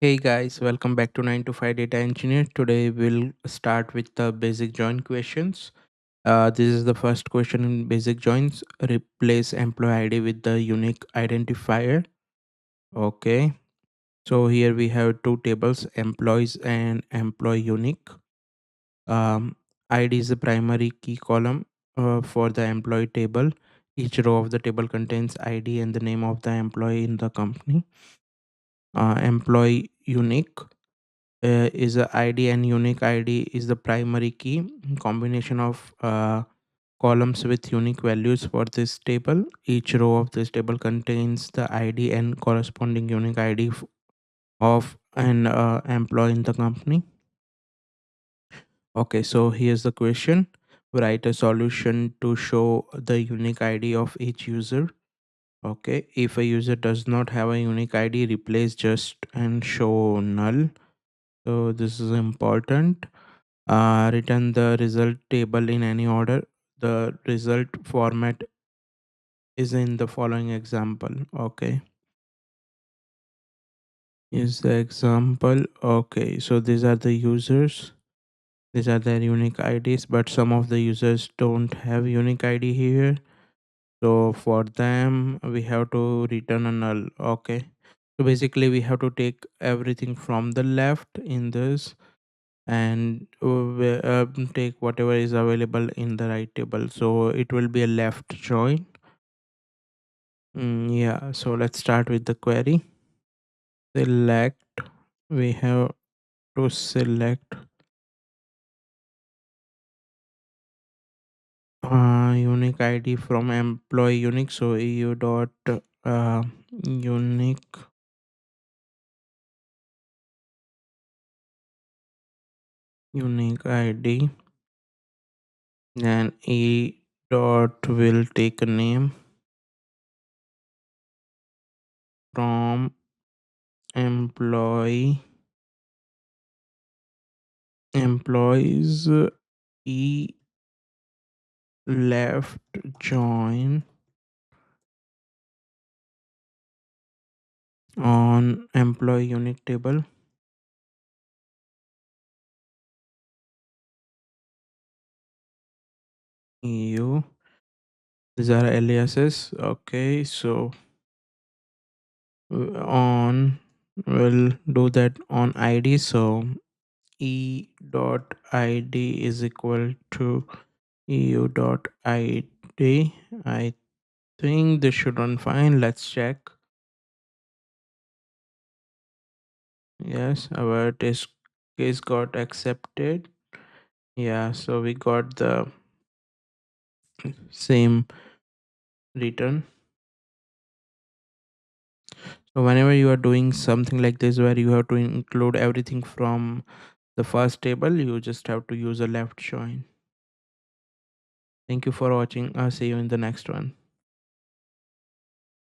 Hey guys, welcome back to 9 to 5 Data Engineer. Today we'll start with the basic join questions. This is the first question in basic joins. Replace employee ID with the unique identifier. Okay, so here we have two tables, employees and employee unique. Um, ID is the primary key column for the employee table. Each row of the table contains ID and the name of the employee in the company. Employee unique is a ID and unique ID is the primary key combination of columns with unique values for this table. Each row of this table contains the ID and corresponding unique ID of an employee in the company. Okay, so here's the question. Write a solution to show the unique ID of each user. Okay, if a user does not have a unique ID, replace just and show null. So this is important. Return the result table in any order. The result format is in the following example. Okay, is the example. Okay, so these are the users, these are their unique IDs, but some of the users don't have unique ID here, so for them we have to return a null. Okay, so basically we have to take everything from the left in this and take whatever is available in the right table, so it will be a left join. Yeah, so let's start with the query. Select, we have to select unique ID from employee unique, so eu dot unique unique ID, and e dot will take a name from employee employees, e left join on employee unique table. Eu, these are aliases. Okay, so on, we'll do that on id, so e dot id is equal to eu dot id. I think this should run fine. Let's check. Yes, our test case got accepted. Yeah, so we got the same return. So whenever you are doing something like this where you have to include everything from the first table, you just have to use a left join. Thank you for watching. I'll see you in the next one.